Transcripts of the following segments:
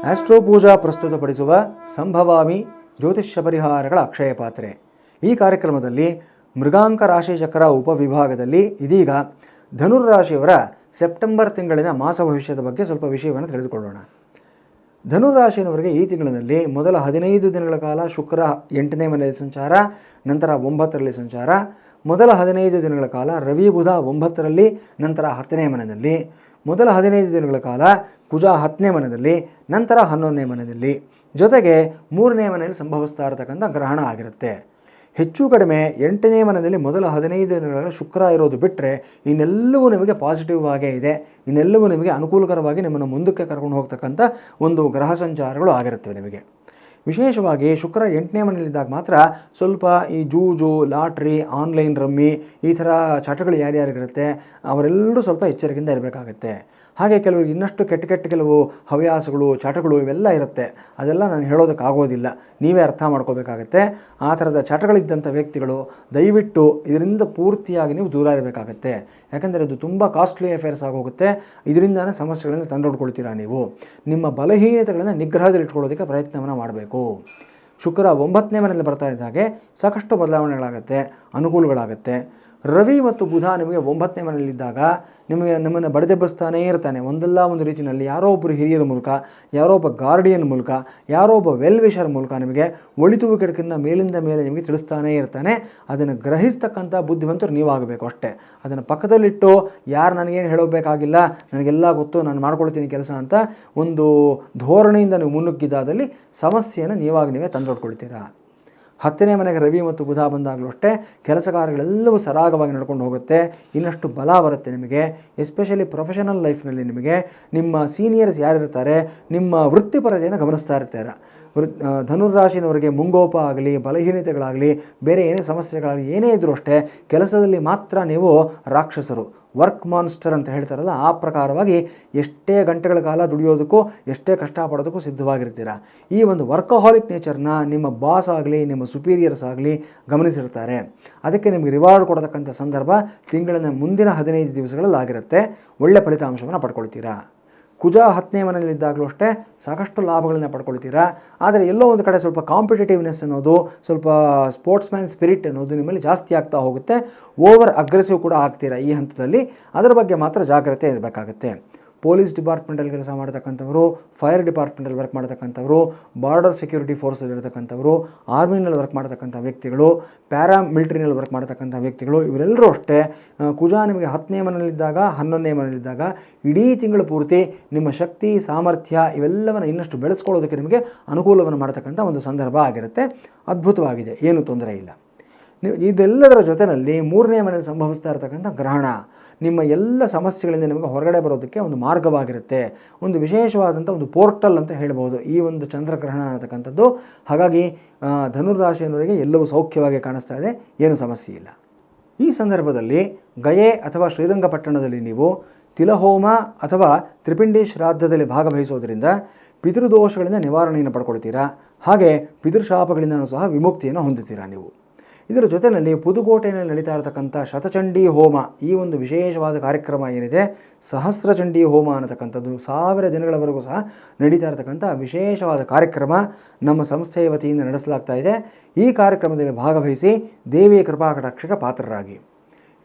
Astro ಪೂಜಾ ಪ್ರಸ್ತುತಪಡಿಸುವ ಸಂಭವಾಮಿ ಜ್ಯೋತಿಷ್ಯ ಪರಿಹಾರಗಳ ಅಕ್ಷಯ ಪಾತ್ರೆ. ಈ ಕಾರ್ಯಕ್ರಮದಲ್ಲಿ ಮೃಗಾಂಕ ರಾಶಿಚಕ್ರ ಉಪವಿಭಾಗದಲ್ಲಿ ಇದೀಗ ಧನುರಾಶಿಯವರ ಸೆಪ್ಟೆಂಬರ್ ತಿಂಗಳಿನ ಮಾಸ ಭವಿಷ್ಯದ ಬಗ್ಗೆ ಸ್ವಲ್ಪ ವಿಷಯವನ್ನು ತಿಳಿದುಕೊಳ್ಳೋಣ. ಧನುರಾಶಿಯವರಿಗೆ ಈ ತಿಂಗಳಿನಲ್ಲಿ ಮೊದಲ 15 ದಿನಗಳ ಕಾಲ ಶುಕ್ರ 8ನೇ ಮನೆಯಲ್ಲಿ ಸಂಚಾರ, ನಂತರ 9ರಲ್ಲಿ ಸಂಚಾರ. ಮೊದಲ 15 ದಿನಗಳ ಕಾಲ ರವಿ ಬುಧ 9ರಲ್ಲಿ, ನಂತರ 10ನೇ ಮನೆಯಲ್ಲಿ. ಮೊದಲ 15 ದಿನಗಳ ಕಾಲ ಕುಜ 10ನೇ ಮನೆಯಲ್ಲಿ, ನಂತರ 11ನೇ ಮನೆಯಲ್ಲಿ. ಜೊತೆಗೆ 3ನೇ ಮನೆಯಲ್ಲಿ ಸಂಭವಿಸ್ತಾ ಇರತಕ್ಕಂಥ ಗ್ರಹಣ ಆಗಿರುತ್ತೆ. ಹೆಚ್ಚು ಕಡಿಮೆ 8ನೇ ಮನೆಯಲ್ಲಿ ಮೊದಲ 15 ದಿನಗಳ ಶುಕ್ರ ಇರೋದು ಬಿಟ್ಟರೆ ಇನ್ನೆಲ್ಲವೂ ನಿಮಗೆ ಪಾಸಿಟಿವ್ ಆಗೇ ಇದೆ. ಇನ್ನೆಲ್ಲವೂ ನಿಮಗೆ ಅನುಕೂಲಕರವಾಗಿ ನಿಮ್ಮನ್ನು ಮುಂದಕ್ಕೆ ಕರ್ಕೊಂಡು ಹೋಗ್ತಕ್ಕಂಥ ಒಂದು ಗ್ರಹ ಸಂಚಾರಗಳು ಆಗಿರುತ್ತವೆ. ನಿಮಗೆ ವಿಶೇಷವಾಗಿ ಶುಕ್ರ 8ನೇ ಮನೆಯಲ್ಲಿದ್ದಾಗ ಮಾತ್ರ ಸ್ವಲ್ಪ ಈ ಜೂಜು, ಲಾಟ್ರಿ, ಆನ್ಲೈನ್ ರಮ್ಮಿ ಈ ಥರ ಚಟಗಳು ಯಾರ್ಯಾರಿಗಿರುತ್ತೆ ಅವರೆಲ್ಲರೂ ಸ್ವಲ್ಪ ಎಚ್ಚರಿಕೆಯಿಂದ ಇರಬೇಕಾಗತ್ತೆ. ಹಾಗೆ ಕೆಲವರು ಇನ್ನಷ್ಟು ಕೆಟ್ಟ ಕೆಲವು ಹವ್ಯಾಸಗಳು, ಚಟಗಳು ಇವೆಲ್ಲ ಇರುತ್ತೆ. ಅದೆಲ್ಲ ನಾನು ಹೇಳೋದಕ್ಕಾಗೋದಿಲ್ಲ, ನೀವೇ ಅರ್ಥ ಮಾಡ್ಕೋಬೇಕಾಗತ್ತೆ. ಆ ಥರದ ಚಟಗಳಿದ್ದಂಥ ವ್ಯಕ್ತಿಗಳು ದಯವಿಟ್ಟು ಇದರಿಂದ ಪೂರ್ತಿಯಾಗಿ ನೀವು ದೂರ ಇರಬೇಕಾಗತ್ತೆ. ಯಾಕಂದರೆ ಇದು ತುಂಬ ಕಾಸ್ಟ್ಲಿ ಅಫೇರ್ಸ್ ಆಗೋಗುತ್ತೆ. ಇದರಿಂದಾನೇ ಸಮಸ್ಯೆಗಳನ್ನು ತಂದೊಡ್ಕೊಳ್ತೀರಾ. ನೀವು ನಿಮ್ಮ ಬಲಹೀನತೆಗಳನ್ನು ನಿಗ್ರಹದಲ್ಲಿ ಇಟ್ಕೊಳ್ಳೋದಕ್ಕೆ ಪ್ರಯತ್ನವನ್ನು ಮಾಡಬೇಕು. ಶುಕ್ರ 9ನೇ ಮನೆಯಲ್ಲಿ ಬರ್ತಾ ಇದ್ದ ಹಾಗೆ ಸಾಕಷ್ಟು ಬದಲಾವಣೆಗಳಾಗುತ್ತೆ, ಅನುಕೂಲಗಳಾಗುತ್ತೆ. ರವಿ ಮತ್ತು ಬುಧ ನಿಮಗೆ 9ನೇ ಮನೆಯಲ್ಲಿದ್ದಾಗ ನಮ್ಮನ್ನು ಬಡಿದೆಬ್ಬಿಸ್ತಾನೇ ಇರ್ತಾನೆ. ಒಂದಲ್ಲ ಒಂದು ರೀತಿಯಲ್ಲಿ ಯಾರೋ ಒಬ್ಬರು ಹಿರಿಯರ ಮೂಲಕ, ಯಾರೋ ಒಬ್ಬ ಗಾರ್ಡಿಯನ್ ಮೂಲಕ, ಯಾರೋ ಒಬ್ಬ ವೆಲ್ ವಿಷರ್ ಮೂಲಕ ನಿಮಗೆ ಒಳಿತು ಕೆಡಕನ್ನು ಮೇಲಿಂದ ಮೇಲೆ ನಿಮಗೆ ತಿಳಿಸ್ತಾನೇ ಇರ್ತಾನೆ. ಅದನ್ನು ಗ್ರಹಿಸ್ತಕ್ಕಂಥ ಬುದ್ಧಿವಂತರು ನೀವಾಗಬೇಕು ಅಷ್ಟೇ. ಅದನ್ನು ಪಕ್ಕದಲ್ಲಿಟ್ಟು ಯಾರು ನನಗೇನು ಹೇಳಬೇಕಾಗಿಲ್ಲ, ನನಗೆಲ್ಲ ಗೊತ್ತು, ನಾನು ಮಾಡ್ಕೊಳ್ತೀನಿ ಕೆಲಸ ಅಂತ ಒಂದು ಧೋರಣೆಯಿಂದ ನೀವು ಮುನ್ನುಗ್ಗಿದ್ದಾದಲ್ಲಿ ಸಮಸ್ಯೆಯನ್ನು ನೀವೇ ತಂದೊಡ್ಕೊಳ್ತೀರಾ. 10ನೇ ಮನೆಗೆ ರವಿ ಮತ್ತು ಬುಧ ಬಂದಾಗಲೂ ಅಷ್ಟೇ ಕೆಲಸ ಕಾರ್ಯಗಳೆಲ್ಲವೂ ಸರಾಗವಾಗಿ ನಡ್ಕೊಂಡು ಹೋಗುತ್ತೆ. ಇನ್ನಷ್ಟು ಬಲ ಬರುತ್ತೆ ನಿಮಗೆ. ಎಸ್ಪೆಷಲಿ ಪ್ರೊಫೆಷನಲ್ ಲೈಫ್ನಲ್ಲಿ ನಿಮಗೆ ನಿಮ್ಮ ಸೀನಿಯರ್ಸ್ ಯಾರಿರ್ತಾರೆ ನಿಮ್ಮ ವೃತ್ತಿಪರತೆಯನ್ನು ಗಮನಿಸ್ತಾ ಇರ್ತಾರೆ. ಧನುರಾಶಿನವರಿಗೆ ಮುಂಗೋಪ ಆಗಲಿ, ಬಲಹೀನತೆಗಳಾಗಲಿ, ಬೇರೆ ಏನೇ ಸಮಸ್ಯೆಗಳಾಗಲಿ ಏನೇ ಇದ್ರೂ ಅಷ್ಟೇ ಕೆಲಸದಲ್ಲಿ ಮಾತ್ರ ನೀವು ರಾಕ್ಷಸರು, ವರ್ಕ್ ಮಾನ್ಸ್ಟರ್ ಅಂತ ಹೇಳ್ತಾರಲ್ಲ ಆ ಪ್ರಕಾರವಾಗಿ ಎಷ್ಟೇ ಗಂಟೆಗಳ ಕಾಲ ದುಡಿಯೋದಕ್ಕೂ ಎಷ್ಟೇ ಕಷ್ಟಪಡೋದಕ್ಕೂ ಸಿದ್ಧವಾಗಿರ್ತೀರ. ಈ ಒಂದು ವರ್ಕಹಾಲಿಕ್ ನೇಚರ್ನ ನಿಮ್ಮ ಬಾಸ್ ಆಗಲಿ, ನಿಮ್ಮ ಸುಪೀರಿಯರ್ಸ್ ಆಗಲಿ ಗಮನಿಸಿರ್ತಾರೆ. ಅದಕ್ಕೆ ನಿಮಗೆ ರಿವಾರ್ಡ್ ಕೊಡತಕ್ಕಂಥ ಸಂದರ್ಭ ತಿಂಗಳಿನ ಮುಂದಿನ 15 ದಿವಸಗಳಲ್ಲಿ ಆಗಿರುತ್ತೆ. ಒಳ್ಳೆ ಫಲಿತಾಂಶವನ್ನು ಪಡ್ಕೊಳ್ತೀರಾ. ಕುಜ 10ನೇ ಮನೆಯಲ್ಲಿದ್ದಾಗಲೂ ಅಷ್ಟೇ ಸಾಕಷ್ಟು ಲಾಭಗಳನ್ನ ಪಡ್ಕೊಳ್ತೀರಾ. ಆದರೆ ಎಲ್ಲೋ ಒಂದು ಕಡೆ ಸ್ವಲ್ಪ ಕಾಂಪಿಟೇಟಿವ್ನೆಸ್ ಅನ್ನೋದು, ಸ್ವಲ್ಪ ಸ್ಪೋರ್ಟ್ಸ್ ಮ್ಯಾನ್ ಸ್ಪಿರಿಟ್ ಅನ್ನೋದು ನಿಮ್ಮಲ್ಲಿ ಜಾಸ್ತಿ ಆಗ್ತಾ ಹೋಗುತ್ತೆ. ಓವರ್ ಅಗ್ರೆಸಿವ್ ಕೂಡ ಆಗ್ತೀರಾ ಈ ಹಂತದಲ್ಲಿ. ಅದರ ಬಗ್ಗೆ ಮಾತ್ರ ಜಾಗ್ರತೆ ಇರಬೇಕಾಗತ್ತೆ. ಪೊಲೀಸ್ ಡಿಪಾರ್ಟ್ಮೆಂಟಲ್ಲಿ ಕೆಲಸ ಮಾಡ್ತಕ್ಕಂಥವರು, ಫೈರ್ ಡಿಪಾರ್ಟ್ಮೆಂಟಲ್ಲಿ ವರ್ಕ್ ಮಾಡ್ತಕ್ಕಂಥವರು, ಬಾರ್ಡರ್ ಸೆಕ್ಯೂರಿಟಿ ಫೋರ್ಸಲ್ಲಿ ಇರತಕ್ಕಂಥವರು, ಆರ್ಮಿನಲ್ಲಿ ವರ್ಕ್ ಮಾಡ್ತಕ್ಕಂಥ ವ್ಯಕ್ತಿಗಳು, ಪ್ಯಾರಾ ಮಿಲಿಟರಿನಲ್ಲಿ ವರ್ಕ್ ಮಾಡ್ತಕ್ಕಂಥ ವ್ಯಕ್ತಿಗಳು ಇವರೆಲ್ಲರೂ ಅಷ್ಟೇ ಕುಜ ನಿಮಗೆ 10ನೇ ಮನೆಯಲ್ಲಿದ್ದಾಗ 11ನೇ ಮನೆಯಲ್ಲಿದ್ದಾಗ ಇಡೀ ತಿಂಗಳು ಪೂರ್ತಿ ನಿಮ್ಮ ಶಕ್ತಿ, ಸಾಮರ್ಥ್ಯ ಇವೆಲ್ಲವನ್ನು ಇನ್ನಷ್ಟು ಬೆಳೆಸ್ಕೊಳ್ಳೋದಕ್ಕೆ ನಿಮಗೆ ಅನುಕೂಲವನ್ನು ಮಾಡ್ತಕ್ಕಂಥ ಒಂದು ಸಂದರ್ಭ ಆಗಿರುತ್ತೆ. ಅದ್ಭುತವಾಗಿದೆ, ಏನೂ ತೊಂದರೆ ಇಲ್ಲ. ಇದೆಲ್ಲದರ ಜೊತೆಯಲ್ಲಿ 3ನೇ ಮನೆಯಲ್ಲಿ ಸಂಭವಿಸ್ತಾ ಇರತಕ್ಕಂಥ ಗ್ರಹಣ ನಿಮ್ಮ ಎಲ್ಲ ಸಮಸ್ಯೆಗಳಿಂದ ನಿಮಗೆ ಹೊರಗಡೆ ಬರೋದಕ್ಕೆ ಒಂದು ಮಾರ್ಗವಾಗಿರುತ್ತೆ. ಒಂದು ವಿಶೇಷವಾದಂಥ ಒಂದು ಪೋರ್ಟಲ್ ಅಂತ ಹೇಳ್ಬೋದು ಈ ಒಂದು ಚಂದ್ರಗ್ರಹಣ ಅನ್ನತಕ್ಕಂಥದ್ದು. ಹಾಗಾಗಿ ಧನುರಾಶಿಯವರಿಗೆ ಎಲ್ಲವೂ ಸೌಖ್ಯವಾಗಿ ಕಾಣಿಸ್ತಾ ಇದೆ, ಏನೂ ಸಮಸ್ಯೆ ಇಲ್ಲ. ಈ ಸಂದರ್ಭದಲ್ಲಿ ಗಯೆ ಅಥವಾ ಶ್ರೀರಂಗಪಟ್ಟಣದಲ್ಲಿ ನೀವು ತಿಲಹೋಮ ಅಥವಾ ತ್ರಿಪಿಂಡಿ ಶ್ರಾದ್ದದಲ್ಲಿ ಭಾಗವಹಿಸೋದ್ರಿಂದ ಪಿತೃದೋಷಗಳಿಂದ ನಿವಾರಣೆಯನ್ನು ಪಡ್ಕೊಳ್ತೀರಾ. ಹಾಗೆ ಪಿತೃಶಾಪಗಳಿಂದನೂ ಸಹ ವಿಮುಕ್ತಿಯನ್ನು ಹೊಂದುತ್ತೀರಾ ನೀವು. ಇದರ ಜೊತೆಯಲ್ಲಿ ಪುದುಕೋಟೆಯಲ್ಲಿ ನಡೀತಾ ಇರತಕ್ಕಂಥ ಶತಚಂಡೀ ಹೋಮ, ಈ ಒಂದು ವಿಶೇಷವಾದ ಕಾರ್ಯಕ್ರಮ ಏನಿದೆ ಸಹಸ್ರಚಂಡೀ ಹೋಮ ಅನ್ನತಕ್ಕಂಥದ್ದು 1000 ದಿನಗಳವರೆಗೂ ಸಹ ನಡೀತಾ ಇರತಕ್ಕಂಥ ವಿಶೇಷವಾದ ಕಾರ್ಯಕ್ರಮ ನಮ್ಮ ಸಂಸ್ಥೆಯ ವತಿಯಿಂದ ನಡೆಸಲಾಗ್ತಾ ಇದೆ. ಈ ಕಾರ್ಯಕ್ರಮದಲ್ಲಿ ಭಾಗವಹಿಸಿ ದೇವಿಯ ಕೃಪಾ ಕಟಾಕ್ಷಕ್ಕೆ ಪಾತ್ರರಾಗಿ.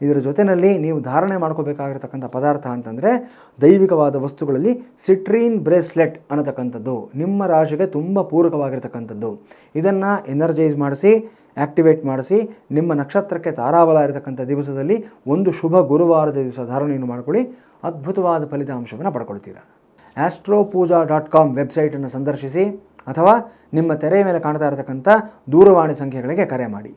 ಇದರ ಜೊತೆಯಲ್ಲಿ ನೀವು ಧಾರಣೆ ಮಾಡ್ಕೋಬೇಕಾಗಿರ್ತಕ್ಕಂಥ ಪದಾರ್ಥ ಅಂತಂದರೆ ದೈವಿಕವಾದ ವಸ್ತುಗಳಲ್ಲಿ ಸಿಟ್ರೀನ್ ಬ್ರೇಸ್ಲೆಟ್ ಅನ್ನತಕ್ಕಂಥದ್ದು ನಿಮ್ಮ ರಾಶಿಗೆ ತುಂಬ ಪೂರಕವಾಗಿರ್ತಕ್ಕಂಥದ್ದು. ಇದನ್ನು ಎನರ್ಜೈಸ್ ಮಾಡಿಸಿ, ಆ್ಯಕ್ಟಿವೇಟ್ ಮಾಡಿಸಿ ನಿಮ್ಮ ನಕ್ಷತ್ರಕ್ಕೆ ತಾರಾಬಲ ಇರತಕ್ಕಂಥ ದಿವಸದಲ್ಲಿ ಒಂದು ಶುಭ ಗುರುವಾರದ ದಿವಸ ಧಾರಣೆಯನ್ನು ಮಾಡ್ಕೊಳ್ಳಿ. ಅದ್ಭುತವಾದ ಫಲಿತಾಂಶವನ್ನು ಪಡ್ಕೊಳ್ತೀರಾ. astropooja.com ವೆಬ್ಸೈಟನ್ನು ಸಂದರ್ಶಿಸಿ ಅಥವಾ ನಿಮ್ಮ ತೆರೆಯ ಮೇಲೆ ಕಾಣ್ತಾ ಇರತಕ್ಕಂಥ ದೂರವಾಣಿ ಸಂಖ್ಯೆಗಳಿಗೆ ಕರೆ ಮಾಡಿ.